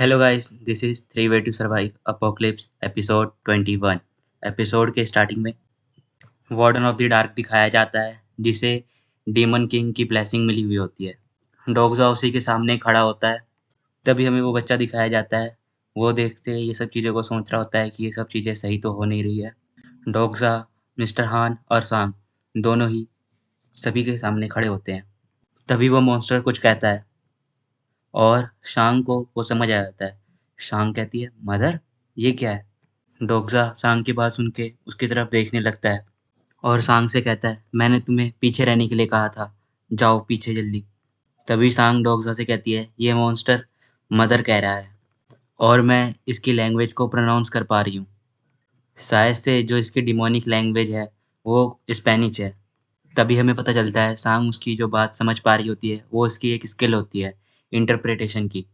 Hello guys, this is three way to survive apocalypse episode 21। Episode के starting में warden of the dark दिखाया जाता है, जिसे डीमन किंग की ब्लेसिंग मिली हुई होती है। डोगजा उसी के सामने खड़ा होता है। तभी हमें वो बच्चा दिखाया जाता है। वो देखते ही ये सब चीज़ों को सोच रहा होता है कि ये सब चीज़ें सही तो हो नहीं रही है। डोगजा, मिस्टर हान और सांग दोनों ही सभी के सामने खड़े होते हैं। तभी वो मॉन्स्टर कुछ कहता है और शांग को वो समझ आ जाता है। शांग कहती है, मदर, ये क्या है? डोगजा सांग की बात सुन के उसकी तरफ देखने लगता है और सांग से कहता है, मैंने तुम्हें पीछे रहने के लिए कहा था, जाओ पीछे जल्दी। तभी सांग डोगजा से कहती है, ये मॉन्स्टर मदर कह रहा है और मैं इसकी लैंग्वेज को प्रोनाउंस कर पा रही हूँ। शायद से जो इसकी डिमोनिक लैंग्वेज है वो स्पेनिश है। तभी हमें पता चलता है सांग उसकी जो बात समझ पा रही होती है वो इसकी एक स्किल होती है इंटरप्रिटेशन की।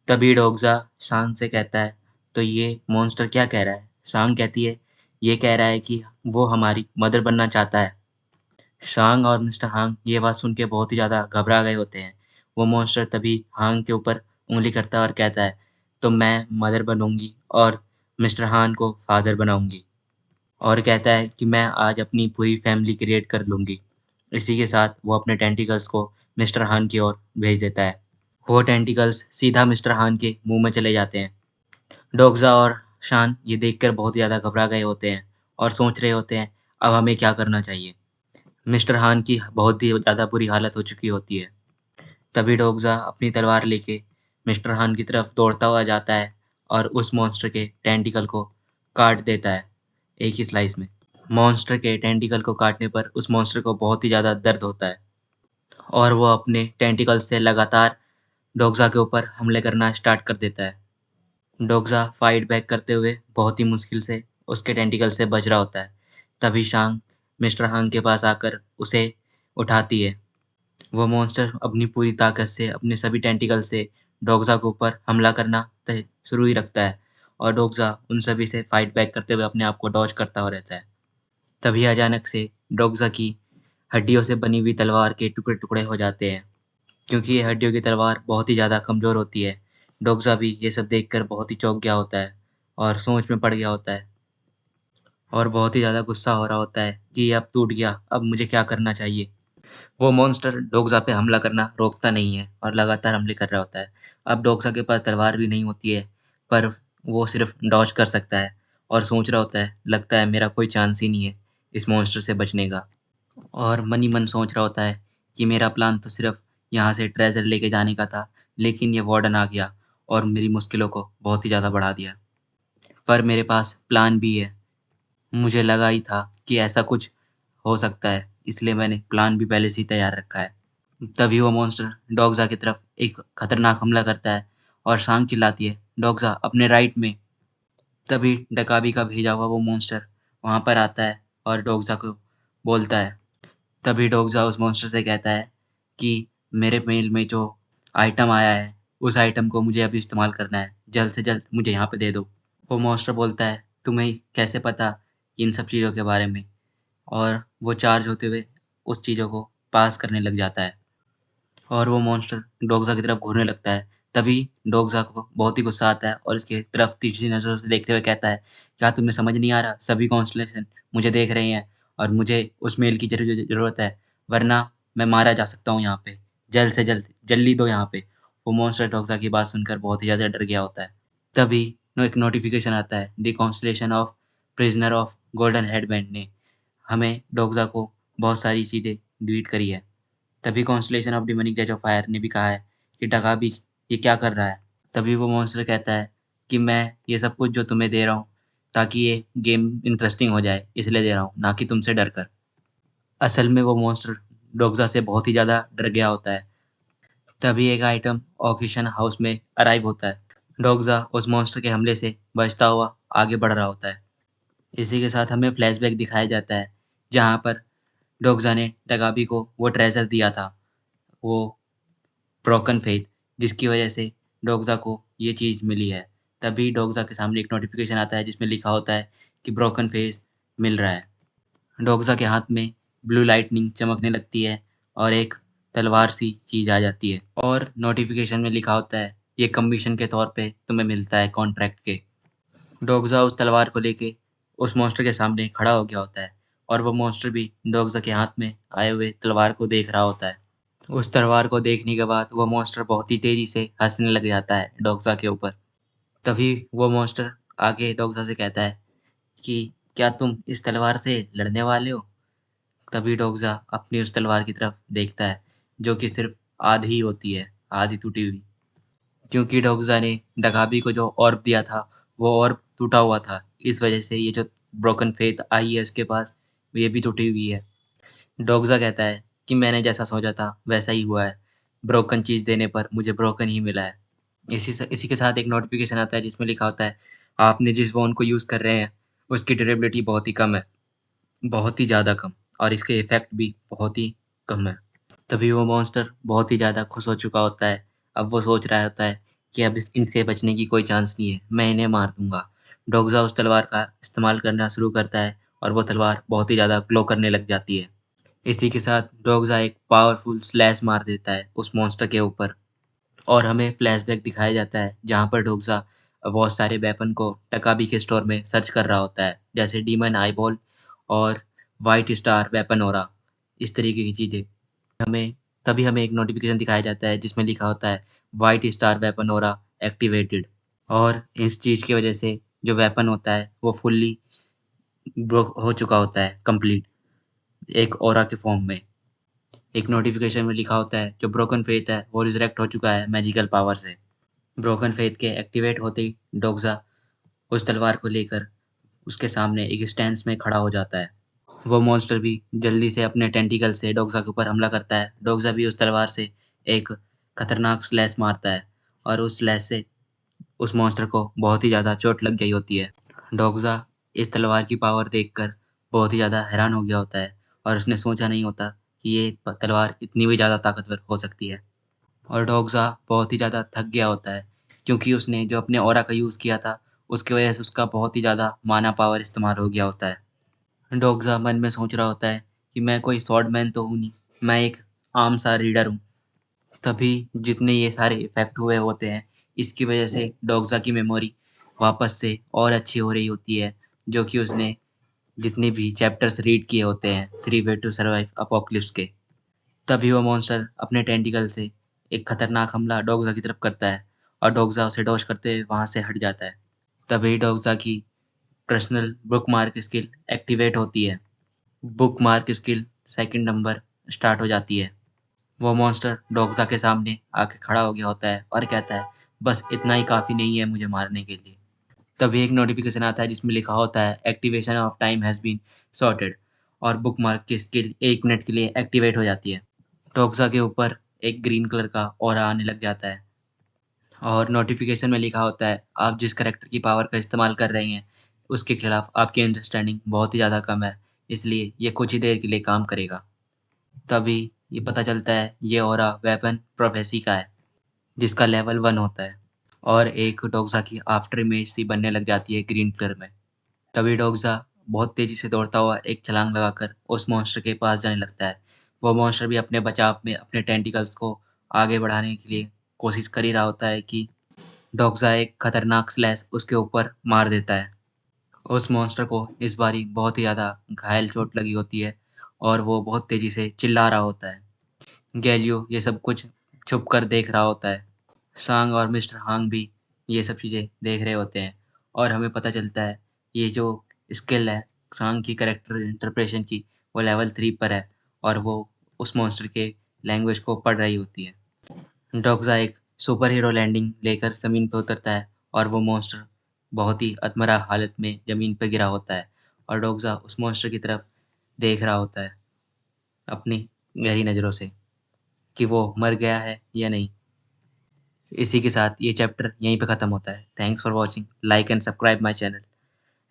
तभी डोगजा शांग से कहता है, तो ये मॉन्स्टर क्या कह रहा है? शांग कहती है, ये कह रहा है कि वो हमारी मदर बनना चाहता है। शांग और मिस्टर हांग ये बात सुन के बहुत ही ज़्यादा घबरा गए होते हैं। वो मॉन्स्टर तभी हांग के ऊपर उंगली करता है और कहता है, तो मैं मदर बनूंगी और मिस्टर हान को फादर बनाऊंगी। और कहता है कि मैं आज अपनी पूरी फैमिली क्रिएट कर लूंगी। इसी के साथ वो अपने टेंटिकल्स को मिस्टर हान की ओर भेज देता है। वो टेंटिकल्स सीधा मिस्टर हान के मुंह में चले जाते हैं। डोगजा और शान ये देखकर बहुत ज़्यादा घबरा गए होते हैं और सोच रहे होते हैं अब हमें क्या करना चाहिए। मिस्टर हान की बहुत ही ज़्यादा बुरी हालत हो चुकी होती है। तभी डोगजा अपनी तलवार लेके मिस्टर हान की तरफ दौड़ता हुआ जाता है और उस मॉन्स्टर के टेंटिकल को काट देता है एक ही स्लाइस में। मॉन्स्टर के टेंटिकल को काटने पर उस मॉन्स्टर को बहुत ही ज़्यादा दर्द होता है और वो अपने टेंटिकल से लगातार डोगजा के ऊपर हमले करना स्टार्ट कर देता है। डोगजा फाइट बैक करते हुए बहुत ही मुश्किल से उसके टेंटिकल से बच रहा होता है। तभी शांग मिस्टर हांग के पास आकर उसे उठाती है। वो मॉन्स्टर अपनी पूरी ताकत से अपने सभी टेंटिकल से डोगजा के ऊपर हमला करना शुरू ही रखता है और डोगजा उन सभी से फाइट बैक करते हुए अपने आप को डॉज करता हुआ रहता है। तभी अचानक से डोगजा की हड्डियों से बनी हुई तलवार के टुकड़े-टुकड़े हो जाते हैं, क्योंकि ये हड्डियों की तलवार बहुत ही ज़्यादा कमज़ोर होती है। डोगजा भी ये सब देखकर बहुत ही चौंक गया होता है और सोच में पड़ गया होता है और बहुत ही ज़्यादा गुस्सा हो रहा होता है कि ये अब टूट गया, अब मुझे क्या करना चाहिए। वो मॉन्स्टर डोगजा पे हमला करना रोकता नहीं है और लगातार हमले कर रहा होता है। अब डोगजा के पास तलवार भी नहीं होती है, पर वो सिर्फ डॉज कर सकता है और सोच रहा होता है, लगता है मेरा कोई चांस ही नहीं है इस मॉन्स्टर से बचने का। और मन ही मन सोच रहा होता है कि मेरा प्लान तो सिर्फ यहाँ से ट्रेजर लेके जाने का था, लेकिन ये वार्डन आ गया और मेरी मुश्किलों को बहुत ही ज़्यादा बढ़ा दिया। पर मेरे पास प्लान भी है। मुझे लगा ही था कि ऐसा कुछ हो सकता है, इसलिए मैंने प्लान भी पहले से ही तैयार रखा है। तभी वो मॉन्स्टर डोगजा की तरफ एक खतरनाक हमला करता है और शांग चिल्लाती है, डोगजा अपने राइट में। तभी डकाबी का भेजा हुआ वो मॉन्स्टर वहाँ पर आता है और डोगजा को बोलता है। तभी डोगजा उस मॉन्स्टर से कहता है कि मेरे मेल में जो आइटम आया है उस आइटम को मुझे अभी इस्तेमाल करना है, जल्द से जल्द मुझे यहाँ पे दे दो। वो मॉन्स्टर बोलता है, तुम्हें कैसे पता इन सब चीज़ों के बारे में? और वो चार्ज होते हुए उस चीज़ों को पास करने लग जाता है और वो मॉन्स्टर डोगजा की तरफ घूरने लगता है। तभी डोगजा को बहुत ही गुस्सा आता है और इसके तरफ तीखी नज़रों से देखते हुए कहता है, क्या तुम्हें समझ नहीं आ रहा? सभी कॉन्स्टेलेशन मुझे देख रहे हैं और मुझे उस मेल की ज़रूरत है, वरना मैं मारा जा सकता हूँ यहाँ पे। जल्द से जल्द जल्दी दो यहाँ पे। वो मॉन्स्टर डोगजा की बात सुनकर बहुत ही ज़्यादा डर गया होता है। तभी एक नोटिफिकेशन आता है, the constellation of prisoner of golden headband ने हमें डोगजा को बहुत सारी चीज़ें डिलीट करी है। तभी कॉन्स्टलेशन ऑफ डिमोनिक जज ऑफ फायर ने भी कहा है कि डकाबी ये क्या कर रहा है। तभी वो मॉन्स्टर कहता है कि मैं ये सब कुछ जो तुम्हें दे रहा हूँ ताकि ये गेम इंटरेस्टिंग हो जाए, इसलिए दे रहा हूँ, ना कि तुमसे डर कर। असल में वो मॉन्स्टर डोगजा से बहुत ही ज़्यादा डर गया होता है। तभी एक आइटम ऑक्शन हाउस में अराइव होता है। डोगजा उस मॉन्स्टर के हमले से बचता हुआ आगे बढ़ रहा होता है। इसी के साथ हमें फ्लैशबैक दिखाया जाता है, जहाँ पर डोगजा ने डगाबी को वो ट्रेजर दिया था, वो ब्रोकन फेथ, जिसकी वजह से डोगजा को ये चीज़ मिली है। तभी डोगजा के सामने एक नोटिफिकेशन आता है जिसमें लिखा होता है कि ब्रोकन फेस मिल रहा है। डोगजा के हाथ में ब्लू लाइटनिंग चमकने लगती है और एक तलवार सी चीज़ आ जाती है और नोटिफिकेशन में लिखा होता है ये कमीशन के तौर पे तुम्हें मिलता है कॉन्ट्रैक्ट के। डोगज़ा उस तलवार को लेके उस मॉन्स्टर के सामने खड़ा हो गया होता है और वो मॉन्स्टर भी डोगज़ा के हाथ में आए हुए तलवार को देख रहा होता है। उस तलवार को देखने के बाद वो मॉन्स्टर बहुत ही तेज़ी से हँसने लग जाता है डोगज़ा के ऊपर। तभी वो मॉन्स्टर आके डोगज़ा से कहता है कि क्या तुम इस तलवार से लड़ने वाले हो? तभी डोगज़ा अपनी उस तलवार की तरफ देखता है, जो कि सिर्फ़ आधी ही होती है, आधी टूटी हुई। क्योंकि डोगज़ा ने डगाबी को जो ऑर्ब दिया था, वो ऑर्ब टूटा हुआ था। इस वज़ह से ये जो ब्रोकन फेथ आई है इसके पास, ये भी टूटी हुई है। डोगज़ा कहता है कि मैंने जैसा सोचा था, वैसा ही हुआ है। ब्रोकन चीज़ देने पर मुझे ब्रोकन ही मिला है। इसी के साथ एक नोटिफ़िकेशन आता है जिसमें लिखा होता है, आपने जिस फ़ोन को यूज़ कर रहे हैं, उसकी ड्यूरेबिलिटी बहुत ही कम है, बहुत ही ज़्यादा कम और इसके इफ़ेक्ट भी बहुत ही कम है। तभी वो मॉन्स्टर बहुत ही ज़्यादा खुश हो चुका होता है। अब वो सोच रहा होता है कि अब इनसे बचने की कोई चांस नहीं है, मैं इन्हें मार दूँगा। डोगज़ा उस तलवार का इस्तेमाल करना शुरू करता है और वो तलवार बहुत ही ज़्यादा ग्लो करने लग जाती है। इसी के साथ डोगज़ा एक पावरफुल स्लैश मार देता है उस मॉन्स्टर के ऊपर और हमें फ्लैशबैक दिखाया जाता है जहाँ पर डोगज़ा बहुत सारे वेपन को टकाबी के स्टोर में सर्च कर रहा होता है, जैसे डीमन आईबॉल और व्हाइट स्टार वेपन ऑरा, इस तरीके की चीज़ें। हमें तभी हमें एक नोटिफ़िकेशन दिखाया जाता है जिसमें लिखा होता है white star weapon aura activated और इस चीज़ की वज़ह से जो वेपन होता है वो फुल्ली ब्रो हो चुका होता है कंप्लीट, एक ऑरा के फॉर्म में। एक नोटिफ़िकेशन में लिखा होता है जो ब्रोकन फेथ है वो रिज़रेक्ट हो चुका है मैजिकल पावर से। ब्रोकन फेथ के एक्टिवेट होते ही डोगज़ा उस तलवार को लेकर उसके सामने एक स्टैंस में खड़ा हो जाता है। वो मॉन्स्टर भी जल्दी से अपने टेंटिकल से डोगज़ा के ऊपर हमला करता है। डोगज़ा भी उस तलवार से एक खतरनाक स्लैश मारता है और उस स्लैश से उस मॉन्स्टर को बहुत ही ज़्यादा चोट लग गई होती है। डोगज़ा इस तलवार की पावर देखकर बहुत ही ज़्यादा हैरान हो गया होता है और उसने सोचा नहीं होता कि ये तलवार इतनी भी ज़्यादा ताकतवर हो सकती है। और डोगज़ा बहुत ही ज़्यादा थक गया होता है क्योंकि उसने जो अपने ऑरा का यूज़ किया था, उसकी वजह से उसका बहुत ही ज़्यादा माना पावर इस्तेमाल हो गया होता है। डोगज़ा मन में सोच रहा होता है कि मैं कोई स्वॉर्डमैन तो हूँ नहीं, मैं एक आम सा रीडर हूँ। तभी जितने ये सारे इफ़ेक्ट हुए होते हैं, इसकी वजह से डोगज़ा की मेमोरी वापस से और अच्छी हो रही होती है, जो कि उसने जितने भी चैप्टर्स रीड किए होते हैं, 3 वे टू सर्वाइव अपोकलिप्स के। तभी वो मॉन्स्टर अपने टेंटिकल से एक खतरनाक हमला डोगज़ा की तरफ करता है और डोगज़ा उसे डॉज करते हुए वहाँ से हट जाता है। तभी डोगज़ा की पर्सनल बुकमार्क स्किल एक्टिवेट होती है। Bookmark skill second number start हो जाती है। वो मॉन्स्टर डोगज़ा के सामने आके खड़ा हो गया होता है और कहता है, बस इतना ही काफ़ी नहीं है मुझे मारने के लिए। तभी एक नोटिफ़िकेशन आता है जिसमें लिखा होता है activation of time has been sorted और बुकमार्क की स्किल 1 मिनट के लिए एक्टिवेट हो जाती है। डोगज़ा के ऊपर एक ग्रीन कलर का ऑरा आने लग जाता है और नोटिफ़िकेशन में लिखा होता है, आप जिस करैक्टर की पावर का इस्तेमाल कर रहे हैं, उसके खिलाफ आपकी अंडरस्टैंडिंग बहुत ही ज़्यादा कम है, इसलिए ये कुछ ही देर के लिए काम करेगा। तभी ये पता चलता है ये ऑरा वेपन प्रोफेसी का है, जिसका लेवल 1 होता है और एक डोगज़ा की आफ्टर इमेज सी बनने लग जाती है ग्रीन कलर में। तभी डोगज़ा बहुत तेज़ी से दौड़ता हुआ एक छलांग लगाकर उस मॉन्स्टर के पास जाने लगता है। वो मॉन्स्टर भी अपने बचाव में अपने टेंटिकल्स को आगे बढ़ाने के लिए कोशिश कर ही रहा होता है कि डोगज़ा एक खतरनाक स्लैश उसके ऊपर मार देता है। उस मॉन्स्टर को इस बारी बहुत ही ज़्यादा घायल चोट लगी होती है और वो बहुत तेज़ी से चिल्ला रहा होता है। गैलियो ये सब कुछ छुप कर देख रहा होता है। सांग और मिस्टर हांग भी ये सब चीज़ें देख रहे होते हैं और हमें पता चलता है ये जो स्किल है सांग की कैरेक्टर इंटरप्रेशन की, वो लेवल 3 पर है और वो उस मॉन्स्टर के लैंग्वेज को पढ़ रही होती है। डोगज़ा एक सुपर हीरो लैंडिंग लेकर ज़मीन पर उतरता है और वो मॉन्स्टर बहुत ही अधमरा हालत में ज़मीन पर गिरा होता है और डोगज़ा उस मॉन्स्टर की तरफ देख रहा होता है अपनी गहरी नज़रों से कि वो मर गया है या नहीं। इसी के साथ ये चैप्टर यहीं पे ख़त्म होता है। Thanks for watching, like and subscribe my channel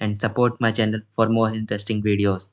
and support my channel for more interesting videos.